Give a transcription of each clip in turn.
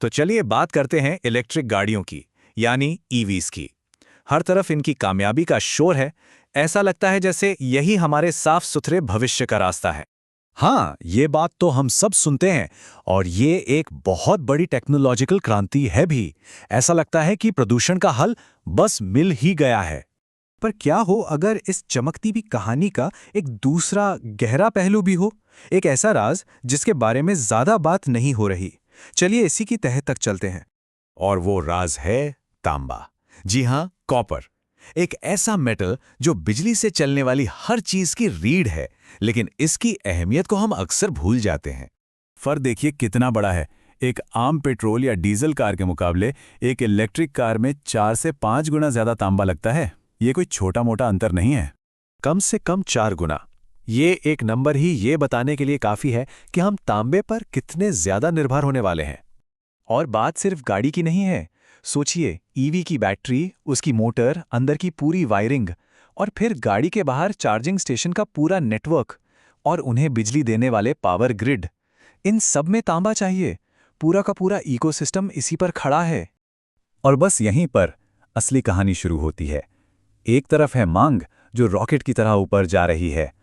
तो चलिए बात करते हैं इलेक्ट्रिक गाड़ियों की, यानी ईवीज की। हर तरफ इनकी कामयाबी का शोर है। ऐसा लगता है जैसे यही हमारे साफ सुथरे भविष्य का रास्ता है। हाँ, ये बात तो हम सब सुनते हैं और ये एक बहुत बड़ी टेक्नोलॉजिकल क्रांति है भी। ऐसा लगता है कि प्रदूषण का हल बस मिल ही गया है। पर क्या हो अगर इस चमकती हुई कहानी का एक दूसरा गहरा पहलू भी हो, एक ऐसा राज जिसके बारे में ज्यादा बात नहीं हो रही। चलिए इसी की तह तक चलते हैं। और वो राज है तांबा। जी हाँ, कॉपर। एक ऐसा मेटल जो बिजली से चलने वाली हर चीज की रीढ़ है, लेकिन इसकी अहमियत को हम अक्सर भूल जाते हैं। फर्क देखिए कितना बड़ा है। एक आम पेट्रोल या डीजल कार के मुकाबले एक इलेक्ट्रिक कार में 4 से 5 गुना ज्यादा तांबा लगता है। ये कोई छोटा मोटा अंतर नहीं है। कम से कम 4 गुना। ये एक नंबर ही ये बताने के लिए काफी है कि हम तांबे पर कितने ज्यादा निर्भर होने वाले हैं। और बात सिर्फ गाड़ी की नहीं है। सोचिए, ईवी की बैटरी, उसकी मोटर, अंदर की पूरी वायरिंग, और फिर गाड़ी के बाहर चार्जिंग स्टेशन का पूरा नेटवर्क, और उन्हें बिजली देने वाले पावर ग्रिड। इन सब में तांबा चाहिए। पूरा का पूरा इकोसिस्टम इसी पर खड़ा है। और बस यहीं पर असली कहानी शुरू होती है। एक तरफ है मांग जो रॉकेट की तरह ऊपर जा रही है,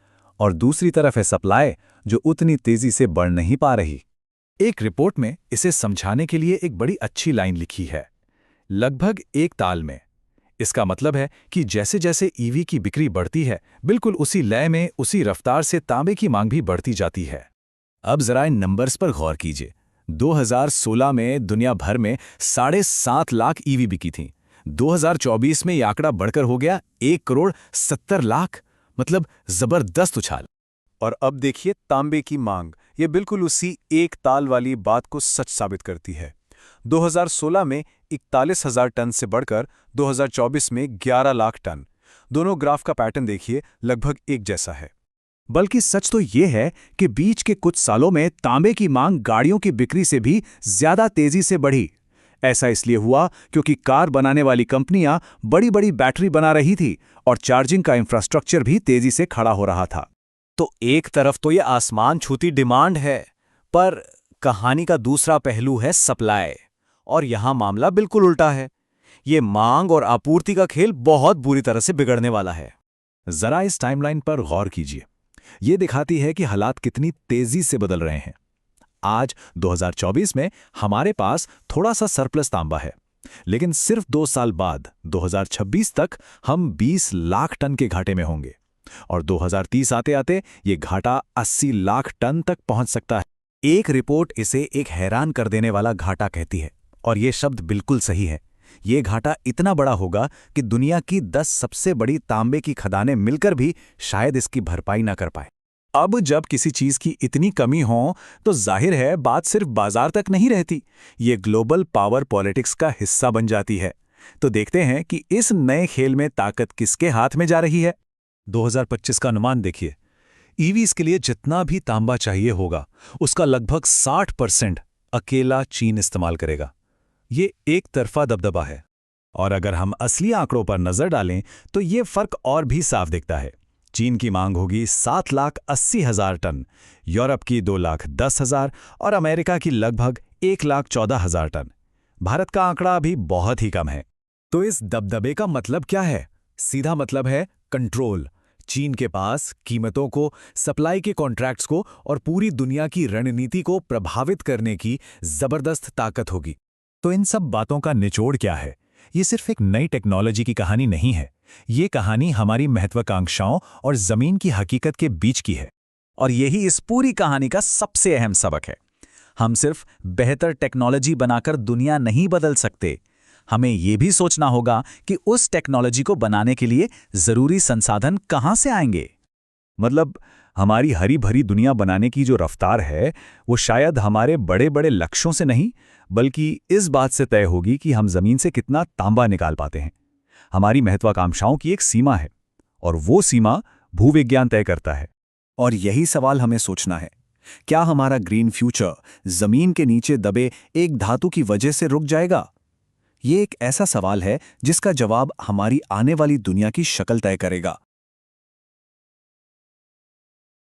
और दूसरी तरफ है सप्लाई जो उतनी तेजी से बढ़ नहीं पा रही। एक रिपोर्ट में इसे समझाने के लिए एक बड़ी अच्छी लाइन लिखी है, लगभग एक ताल में। इसका मतलब है कि जैसे जैसे ईवी की बिक्री बढ़ती है, बिल्कुल उसी लय में, उसी रफ्तार से तांबे की मांग भी बढ़ती जाती है। अब जरा इन नंबर्स पर गौर कीजिए। 2016 में दुनिया भर में 7.5 लाख ईवी बिकी थी। 2024 में यह आंकड़ा बढ़कर हो गया 1,70,00,000। मतलब जबरदस्त उछाल। और अब देखिए तांबे की मांग, ये बिल्कुल उसी एक ताल वाली बात को सच साबित करती है। 2016 में 41,000 टन से बढ़कर 2024 में 11 लाख टन। दोनों ग्राफ का पैटर्न देखिए, लगभग एक जैसा है। बल्कि सच तो ये है कि बीच के कुछ सालों में तांबे की मांग गाड़ियों की बिक्री से भी ज्यादा तेजी से बढ़ी। ऐसा इसलिए हुआ क्योंकि कार बनाने वाली कंपनियां बड़ी बड़ी बैटरी बना रही थी और चार्जिंग का इंफ्रास्ट्रक्चर भी तेजी से खड़ा हो रहा था। तो एक तरफ तो ये आसमान छूती डिमांड है, पर कहानी का दूसरा पहलू है सप्लाई। और यहां मामला बिल्कुल उल्टा है। ये मांग और आपूर्ति का खेल बहुत बुरी तरह से बिगड़ने वाला है। जरा इस टाइमलाइन पर गौर कीजिए। ये दिखाती है कि हालात कितनी तेजी से बदल रहे हैं। आज 2024 में हमारे पास थोड़ा सा सरप्लस तांबा है, लेकिन सिर्फ 2 साल बाद 2026 तक हम 20 लाख टन के घाटे में होंगे, और 2030 आते आते ये घाटा 80 लाख टन तक पहुंच सकता है। एक रिपोर्ट इसे एक हैरान कर देने वाला घाटा कहती है, और ये शब्द बिल्कुल सही है। ये घाटा इतना बड़ा होगा कि दुनिया की 10 सबसे बड़ी तांबे की खदानें मिलकर भी शायद इसकी भरपाई ना कर पाए। अब जब किसी चीज की इतनी कमी हो, तो जाहिर है बात सिर्फ बाजार तक नहीं रहती, ये ग्लोबल पावर पॉलिटिक्स का हिस्सा बन जाती है। तो देखते हैं कि इस नए खेल में ताकत किसके हाथ में जा रही है। 2025 का अनुमान देखिए। ईवीज के लिए जितना भी तांबा चाहिए होगा, उसका लगभग 60% अकेला चीन इस्तेमाल करेगा। ये एक तरफा दबदबा है। और अगर हम असली आंकड़ों पर नजर डालें तो ये फर्क और भी साफ दिखता है। चीन की मांग होगी 7,80,000 टन, यूरोप की 2,10,000 और अमेरिका की लगभग 1,14,000 टन। भारत का आंकड़ा अभी बहुत ही कम है। तो इस दबदबे का मतलब क्या है? सीधा मतलब है कंट्रोल। चीन के पास कीमतों को, सप्लाई के कॉन्ट्रैक्ट्स को और पूरी दुनिया की रणनीति को प्रभावित करने की जबरदस्त ताकत होगी। तो इन सब बातों का निचोड़ क्या है? ये सिर्फ एक नई टेक्नोलॉजी की कहानी नहीं है। ये कहानी हमारी महत्वाकांक्षाओं और जमीन की हकीकत के बीच की है। और यही इस पूरी कहानी का सबसे अहम सबक है। हम सिर्फ बेहतर टेक्नोलॉजी बनाकर दुनिया नहीं बदल सकते। हमें यह भी सोचना होगा कि उस टेक्नोलॉजी को बनाने के लिए जरूरी संसाधन कहां से आएंगे। मतलब हमारी हरी भरी दुनिया बनाने की जो रफ्तार है, वो शायद हमारे बड़े बड़े लक्ष्यों से नहीं, बल्कि इस बात से तय होगी कि हम जमीन से कितना तांबा निकाल पाते हैं। हमारी महत्वाकांक्षाओं की एक सीमा है, और वो सीमा भूविज्ञान तय करता है। और यही सवाल हमें सोचना है, क्या हमारा ग्रीन फ्यूचर जमीन के नीचे दबे एक धातु की वजह से रुक जाएगा? ये एक ऐसा सवाल है जिसका जवाब हमारी आने वाली दुनिया की शक्ल तय करेगा।